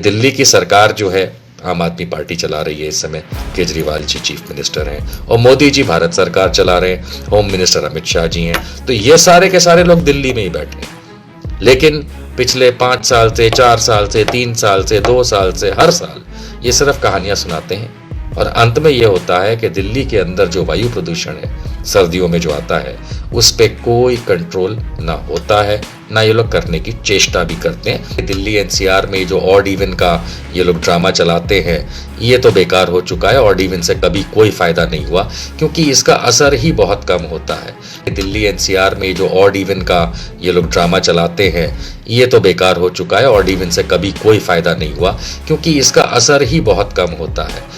दिल्ली की सरकार जो है आम आदमी पार्टी चला रही है इस समय। केजरीवाल जी चीफ मिनिस्टर हैं और मोदी जी भारत सरकार चला रहे हैं, होम मिनिस्टर अमित शाह जी हैं। तो ये सारे के सारे लोग दिल्ली में ही बैठे हैं। लेकिन पिछले 5 साल से, 4 साल से, 3 साल से, 2 साल से, हर साल ये सिर्फ कहानियां सुनाते हैं और अंत में ये होता है कि दिल्ली के अंदर जो वायु प्रदूषण है सर्दियों में जो आता है उस पर कोई कंट्रोल ना होता है, ना ये लोग करने की चेष्टा भी करते हैं। दिल्ली एनसीआर में जो ऑड इवन का ये लोग ड्रामा चलाते हैं ये तो बेकार हो चुका है। ऑड इवन से कभी कोई फायदा नहीं हुआ क्योंकि इसका असर ही बहुत कम होता है। दिल्ली एनसीआर में जो ऑड इवन का ये लोग ड्रामा चलाते हैं ये तो बेकार हो चुका है। ऑड इवन से कभी कोई फायदा नहीं हुआ क्योंकि इसका असर ही बहुत कम होता है।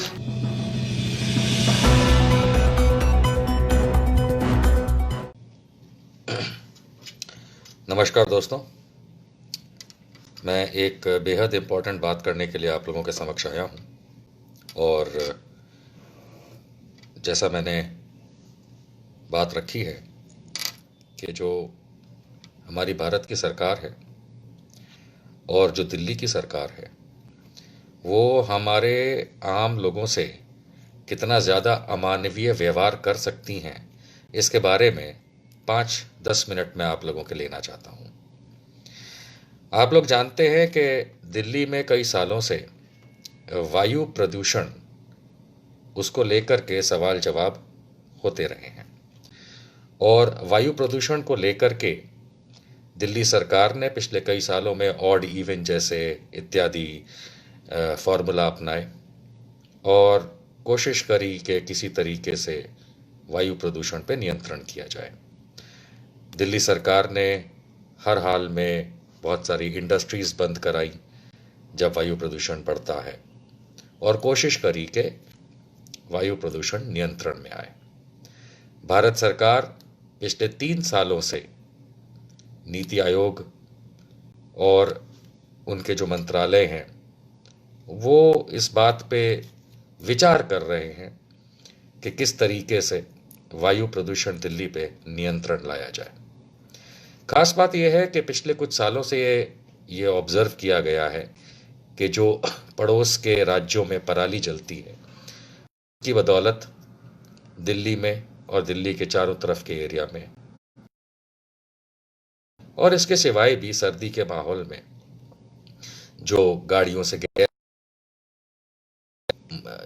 नमस्कार दोस्तों, मैं एक बेहद इम्पोर्टेंट बात करने के लिए आप लोगों के समक्ष आया हूँ। और जैसा मैंने बात रखी है कि जो हमारी भारत की सरकार है और जो दिल्ली की सरकार है वो हमारे आम लोगों से कितना ज़्यादा अमानवीय व्यवहार कर सकती हैं इसके बारे में 5-10 मिनट में आप लोगों के लेना चाहता हूँ। आप लोग जानते हैं कि दिल्ली में कई सालों से वायु प्रदूषण उसको लेकर के सवाल जवाब होते रहे हैं और वायु प्रदूषण को लेकर के दिल्ली सरकार ने पिछले कई सालों में ऑड इवन जैसे इत्यादि फॉर्मूला अपनाए और कोशिश करी कि किसी तरीके से वायु प्रदूषण पे नियंत्रण किया जाए। दिल्ली सरकार ने हर हाल में बहुत सारी इंडस्ट्रीज़ बंद कराई जब वायु प्रदूषण बढ़ता है और कोशिश करी कि वायु प्रदूषण नियंत्रण में आए। भारत सरकार पिछले 3 सालों से नीति आयोग और उनके जो मंत्रालय हैं वो इस बात पे विचार कर रहे हैं कि किस तरीके से वायु प्रदूषण दिल्ली पे नियंत्रण लाया जाए। खास बात यह है कि पिछले कुछ सालों से ये ऑब्जर्व किया गया है कि जो पड़ोस के राज्यों में पराली जलती है की बदौलत दिल्ली में और दिल्ली के चारों तरफ के एरिया में और इसके सिवाय भी सर्दी के माहौल में जो गाड़ियों से गैस,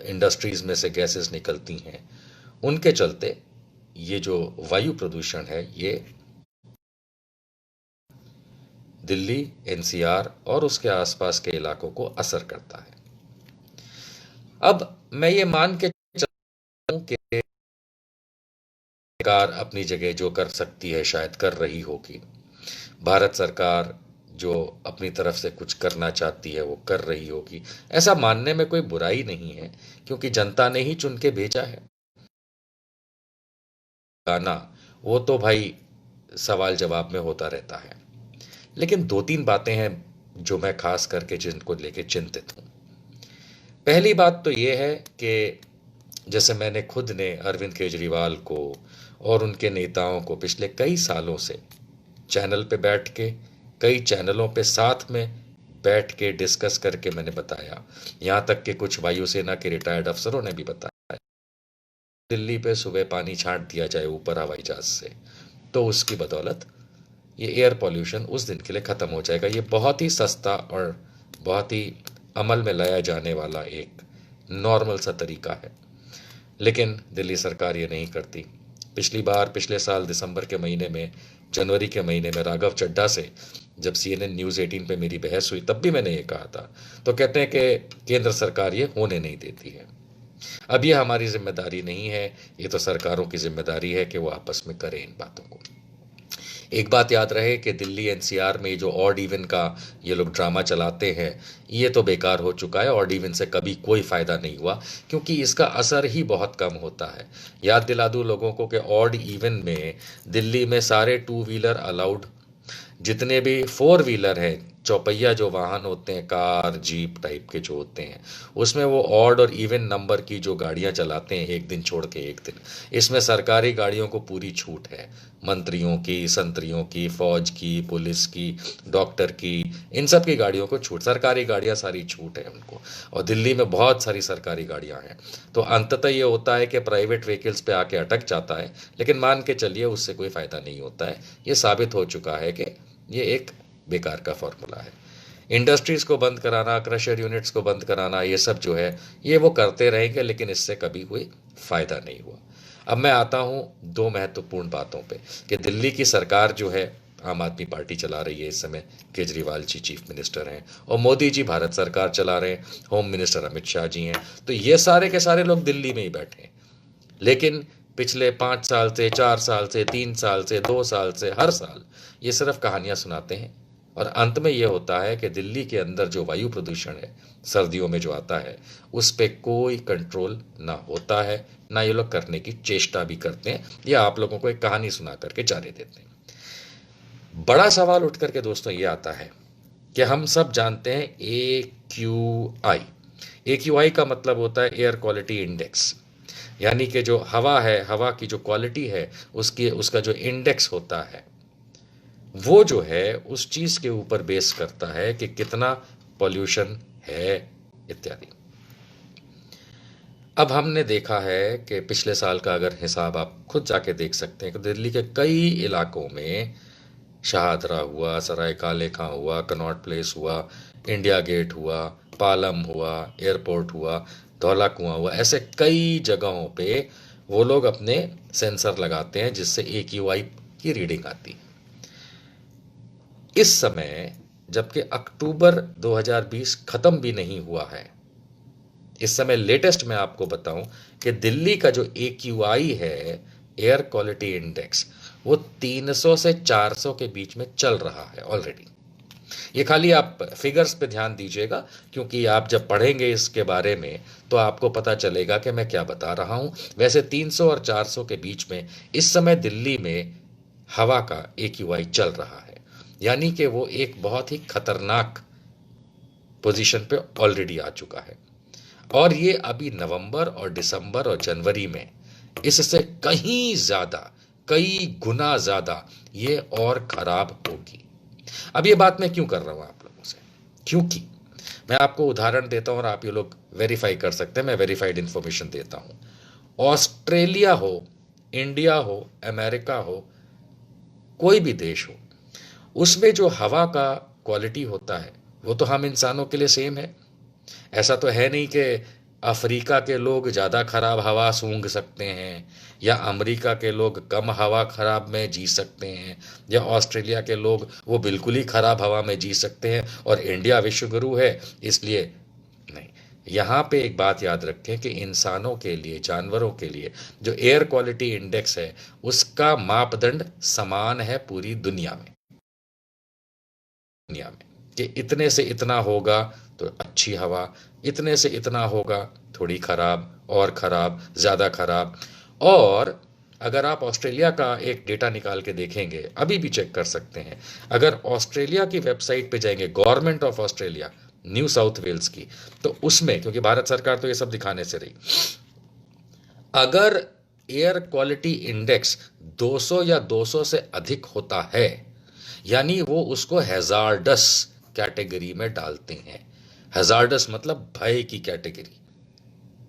इंडस्ट्रीज में से गैसेस निकलती हैं उनके चलते ये जो वायु प्रदूषण है ये दिल्ली एनसीआर और उसके आसपास के इलाकों को असर करता है। अब मैं ये मान के चलता हूं कि सरकार अपनी जगह जो कर सकती है शायद कर रही होगी। भारत सरकार जो अपनी तरफ से कुछ करना चाहती है वो कर रही होगी। ऐसा मानने में कोई बुराई नहीं है क्योंकि जनता ने ही चुन के भेजा है। गाना वो तो भाई सवाल जवाब में होता रहता है। लेकिन 2-3 बातें हैं जो मैं खास करके जिनको लेके चिंतित हूँ। पहली बात तो ये है कि जैसे मैंने खुद ने अरविंद केजरीवाल को और उनके नेताओं को पिछले कई सालों से चैनल पे बैठ के कई चैनलों पे साथ में बैठ के डिस्कस करके मैंने बताया, यहाँ तक कि कुछ वायुसेना के रिटायर्ड अफसरों ने भी बताया दिल्ली पे सुबह पानी छांट दिया जाए ऊपर हवाई जहाज से तो उसकी बदौलत ये एयर पॉल्यूशन उस दिन के लिए ख़त्म हो जाएगा। ये बहुत ही सस्ता और बहुत ही अमल में लाया जाने वाला एक नॉर्मल सा तरीका है, लेकिन दिल्ली सरकार ये नहीं करती। पिछले साल दिसंबर के महीने में, जनवरी के महीने में राघव चड्ढा से जब CNN न्यूज़ 18 पे मेरी बहस हुई तब भी मैंने ये कहा था। तो कहते हैं कि केंद्र सरकार ये होने नहीं देती है। अब ये हमारी जिम्मेदारी नहीं है, ये तो सरकारों की जिम्मेदारी है कि वो आपस में करें इन बातों को। एक बात याद रहे कि दिल्ली एनसीआर में जो ऑड इवन का ये लोग ड्रामा चलाते हैं ये तो बेकार हो चुका है। ऑड इवन से कभी कोई फ़ायदा नहीं हुआ क्योंकि इसका असर ही बहुत कम होता है। याद दिला दूँ लोगों को कि ऑड इवन में दिल्ली में सारे 2 व्हीलर अलाउड, जितने भी फोर व्हीलर हैं, चौपहिया जो वाहन होते हैं, कार जीप टाइप के जो होते हैं, उसमें वो ऑड और इवन नंबर की जो गाड़ियां चलाते हैं एक दिन छोड़ के एक दिन, इसमें सरकारी गाड़ियों को पूरी छूट है। मंत्रियों की, संतरियों की, फौज की, पुलिस की, डॉक्टर की, इन सब की गाड़ियों को छूट, सरकारी गाड़ियां सारी छूट है उनको। और दिल्ली में बहुत सारी सरकारी गाड़ियां हैं। तो अंततः ये होता है कि प्राइवेट व्हीकल्स पे आके अटक जाता है, लेकिन मान के चलिए उससे कोई फ़ायदा नहीं होता है। ये साबित हो चुका है कि ये एक बेकार का फॉर्मूला है। इंडस्ट्रीज़ को बंद कराना, क्रशर यूनिट्स को बंद कराना, ये सब जो है ये वो करते रहेंगे, लेकिन इससे कभी कोई फ़ायदा नहीं हुआ। अब मैं आता हूँ दो महत्वपूर्ण बातों पे कि दिल्ली की सरकार जो है, आम आदमी पार्टी चला रही है इस समय, केजरीवाल जी चीफ मिनिस्टर हैं, और मोदी जी भारत सरकार चला रहे हैं, होम मिनिस्टर अमित शाह जी हैं। तो ये सारे के सारे लोग दिल्ली में ही बैठे हैं। लेकिन पिछले 5 साल से, 4 साल से, 3 साल से, 2 साल से, हर साल ये सिर्फ कहानियां सुनाते हैं। और अंत में ये होता है कि दिल्ली के अंदर जो वायु प्रदूषण है सर्दियों में जो आता है, उस पर कोई कंट्रोल ना होता है, ना ये लोग करने की चेष्टा भी करते हैं, या आप लोगों को एक कहानी सुना करके जाने देते हैं। बड़ा सवाल उठ करके दोस्तों ये आता है कि हम सब जानते हैं AQI। AQI का मतलब होता है एयर क्वालिटी इंडेक्स, यानी कि जो हवा है, हवा की जो क्वालिटी है, उसका जो इंडेक्स होता है, वो जो है उस चीज़ के ऊपर बेस करता है कि कितना पॉल्यूशन है इत्यादि। अब हमने देखा है कि पिछले साल का अगर हिसाब आप खुद जाके देख सकते हैं कि दिल्ली के कई इलाकों में, शाहदरा हुआ, सराय काले खां हुआ, कनॉट प्लेस हुआ, इंडिया गेट हुआ, पालम हुआ, एयरपोर्ट हुआ, धौला कुआं हुआ, ऐसे कई जगहों पे वो लोग अपने सेंसर लगाते हैं जिससे AQI की रीडिंग आती है। इस समय जबकि अक्टूबर 2020 खत्म भी नहीं हुआ है, इस समय लेटेस्ट मैं आपको बताऊं कि दिल्ली का जो AQI है, एयर क्वालिटी इंडेक्स, वो 300 से 400 के बीच में चल रहा है ऑलरेडी। ये खाली आप फिगर्स पे ध्यान दीजिएगा, क्योंकि आप जब पढ़ेंगे इसके बारे में तो आपको पता चलेगा कि मैं क्या बता रहा हूं। वैसे 300 और 400 के बीच में इस समय दिल्ली में हवा का AQI चल रहा है, यानी कि वो एक बहुत ही खतरनाक पोजीशन पे ऑलरेडी आ चुका है। और ये अभी नवंबर और दिसंबर और जनवरी में इससे कहीं ज्यादा, कई गुना ज्यादा ये और खराब होगी। अब ये बात मैं क्यों कर रहा हूं आप लोगों से, क्योंकि मैं आपको उदाहरण देता हूं और आप ये लोग वेरीफाई कर सकते हैं, मैं वेरीफाइड इंफॉर्मेशन देता हूं। ऑस्ट्रेलिया हो, इंडिया हो, अमेरिका हो, कोई भी देश हो, उसमें जो हवा का क्वालिटी होता है वो तो हम इंसानों के लिए सेम है। ऐसा तो है नहीं कि अफ्रीका के लोग ज़्यादा खराब हवा सूंघ सकते हैं, या अमेरिका के लोग कम हवा खराब में जी सकते हैं, या ऑस्ट्रेलिया के लोग वो बिल्कुल ही खराब हवा में जी सकते हैं और इंडिया विश्व गुरु है इसलिए नहीं। यहाँ पे एक बात याद रखें कि इंसानों के लिए, जानवरों के लिए जो एयर क्वालिटी इंडेक्स है उसका मापदंड समान है पूरी दुनिया में कि इतने से इतना होगा तो अच्छी हवा, इतने से इतना होगा थोड़ी खराब, और खराब, ज़्यादा खराब। और अगर आप ऑस्ट्रेलिया का एक डेटा निकाल के देखेंगे, अभी भी चेक कर सकते हैं, अगर ऑस्ट्रेलिया की वेबसाइट पे जाएंगे, government of Australia, New South Wales की, तो उसमें, क्योंकि भारत सरकार तो ये सब दिखाने से रही, अगर एयर क्वालिटी इंडेक्स 200 या 200 से अधिक होता है, यानी वो उसको हैजार्डस कैटेगरी में डालते हैं। हैजार्डस मतलब भय की कैटेगरी।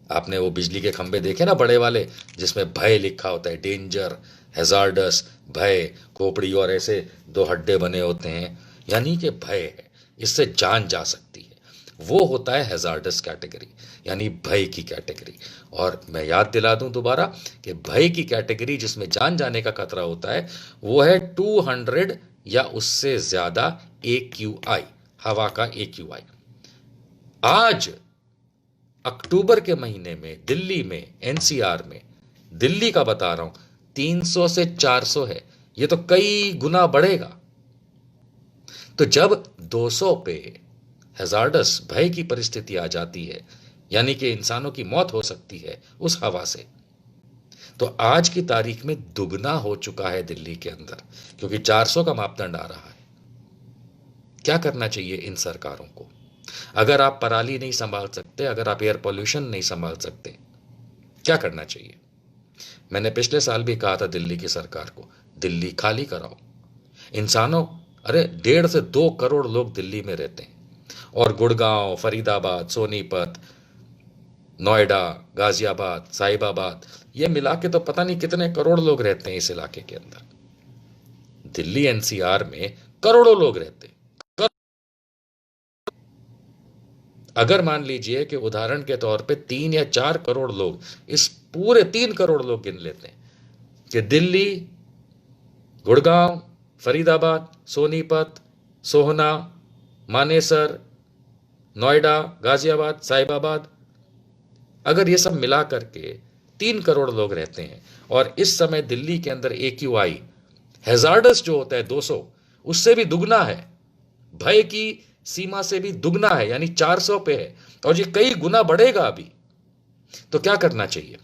आपने वो बिजली के खंभे देखे ना बड़े वाले, जिसमें भय लिखा होता है, डेंजर, हैजार्डस, भय, खोपड़ी और ऐसे 2 हड्डे बने होते हैं, यानी कि भय है, इससे जान जा सकती है, वो होता है हैजार्डस कैटेगरी, यानी भय की कैटेगरी। और मैं याद दिला दूं दोबारा कि भय की कैटेगरी जिसमें जान जाने का खतरा होता है वो है 200 या उससे ज्यादा AQI, हवा का AQI। आज अक्टूबर के महीने में दिल्ली में, NCR में, दिल्ली का बता रहा हूं, 300 से 400 है, ये तो कई गुना बढ़ेगा। तो जब 200 पे हैजार्डस, भय की परिस्थिति आ जाती है, यानी कि इंसानों की मौत हो सकती है उस हवा से, तो आज की तारीख में दुगना हो चुका है दिल्ली के अंदर, क्योंकि 400 का मापदंड आ रहा है। क्या करना चाहिए इन सरकारों को? अगर आप पराली नहीं संभाल सकते, अगर आप एयर पोल्यूशन नहीं संभाल सकते, क्या करना चाहिए? मैंने पिछले साल भी कहा था दिल्ली की सरकार को, दिल्ली खाली कराओ। इंसानों, अरे 1.5 से 2 करोड़ लोग दिल्ली में रहते हैं, और गुड़गांव, फरीदाबाद, सोनीपत, नोएडा, गाजियाबाद, साहिबाबाद, ये मिला के तो पता नहीं कितने करोड़ लोग रहते हैं इस इलाके के अंदर। दिल्ली एनसीआर में करोड़ों लोग रहते हैं। अगर मान लीजिए कि उदाहरण के तौर पे 3 या 4 करोड़ लोग, इस पूरे 3 करोड़ लोग गिन लेते हैं कि दिल्ली, गुड़गांव, फरीदाबाद, सोनीपत, सोहना, मानेसर, नोएडा, गाजियाबाद, साहिबाबाद, अगर ये सब मिला करके 3 करोड़ लोग रहते हैं, और इस समय दिल्ली के अंदर AQI हैजार्डस जो होता है 200, उससे भी दुगना है, भय की सीमा से भी दुगना है, यानी 400 पे है, और ये कई गुना बढ़ेगा अभी। तो क्या करना चाहिए?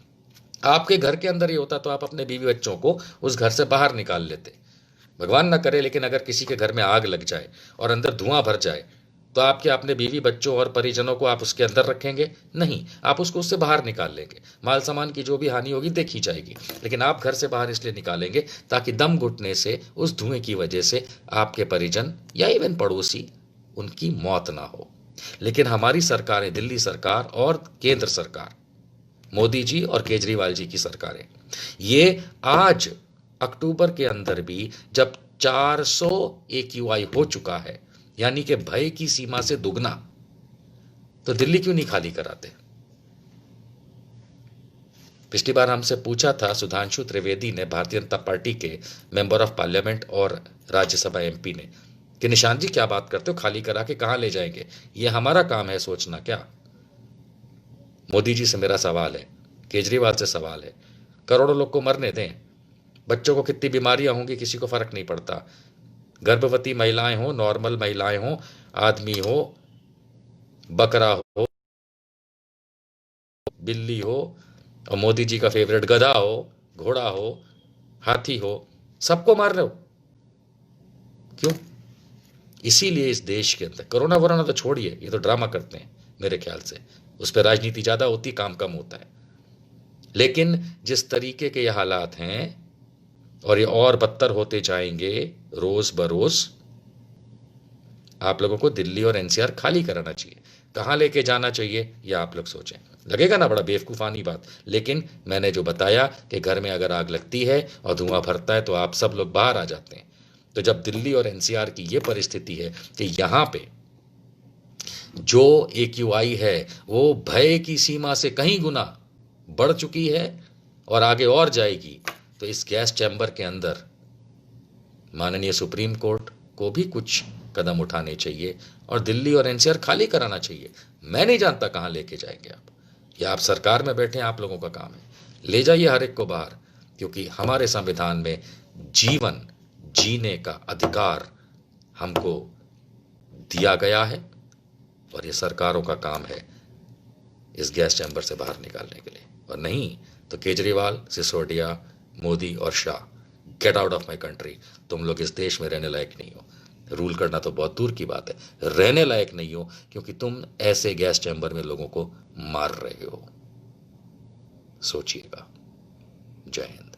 आपके घर के अंदर ये होता तो आप अपने बीवी बच्चों को उस घर से बाहर निकाल लेते। भगवान ना करे, लेकिन अगर किसी के घर में आग लग जाए और अंदर धुआं भर जाए, तो आप क्या अपने बीवी बच्चों और परिजनों को आप उसके अंदर रखेंगे? नहीं, आप उसको उससे बाहर निकाल लेंगे। माल सामान की जो भी हानि होगी देखी जाएगी, लेकिन आप घर से बाहर इसलिए निकालेंगे ताकि दम घुटने से, उस धुएं की वजह से आपके परिजन या इवन पड़ोसी, उनकी मौत ना हो। लेकिन हमारी सरकारें, दिल्ली सरकार और केंद्र सरकार, मोदी जी और केजरीवाल जी की सरकारें, ये आज अक्टूबर के अंदर भी जब 400 AQI हो चुका है, यानी कि भय की सीमा से दुगना, तो दिल्ली क्यों नहीं खाली कराते? पिछली बार हमसे पूछा था सुधांशु त्रिवेदी ने, भारतीय जनता पार्टी के मेंबर ऑफ पार्लियामेंट और राज्यसभा MP ने, कि निशांत जी क्या बात करते हो, खाली करा के कहां ले जाएंगे? ये हमारा काम है सोचना क्या? मोदी जी से मेरा सवाल है, केजरीवाल से सवाल है, करोड़ों लोग को मरने दें। बच्चों को कितनी बीमारियां होंगी किसी को फर्क नहीं पड़ता। गर्भवती महिलाएं हो, नॉर्मल महिलाएं हो, आदमी हो, बकरा हो, बिल्ली हो, और मोदी जी का फेवरेट गधा हो, घोड़ा हो, हाथी हो, सबको मार रहे हो। क्यों? इसीलिए इस देश के अंदर कोरोना वोरोना तो छोड़िए, ये तो ड्रामा करते हैं मेरे ख्याल से, उस पर राजनीति ज्यादा होती, काम कम होता है। लेकिन जिस तरीके के ये हालात हैं, और ये और बदतर होते जाएंगे रोज बरोज, आप लोगों को दिल्ली और NCR खाली कराना चाहिए। कहां लेके जाना चाहिए ये आप लोग सोचें। लगेगा ना बड़ा बेवकूफानी बात, लेकिन मैंने जो बताया कि घर में अगर आग लगती है और धुआं भरता है तो आप सब लोग बाहर आ जाते हैं। तो जब दिल्ली और NCR की ये परिस्थिति है कि यहां पे जो AQI है वो भय की सीमा से कहीं गुना बढ़ चुकी है और आगे और जाएगी, तो इस गैस चैम्बर के अंदर माननीय सुप्रीम कोर्ट को भी कुछ कदम उठाने चाहिए और दिल्ली और NCR खाली कराना चाहिए। मैं नहीं जानता कहां लेके जाएंगे आप, या आप सरकार में बैठे हैं, आप लोगों का काम है। ले जाइए हर एक को बाहर, क्योंकि हमारे संविधान में जीवन जीने का अधिकार हमको दिया गया है, और ये सरकारों का काम है इस गैस चैम्बर से बाहर निकालने के लिए। और नहीं तो केजरीवाल, सिसोदिया, मोदी और Shah, get out of my country. तुम लोग इस देश में रहने लायक नहीं हो। रूल करना तो बहुत दूर की बात है, रहने लायक नहीं हो, क्योंकि तुम ऐसे गैस चैम्बर में लोगों को मार रहे हो। सोचिएगा। जय हिंद।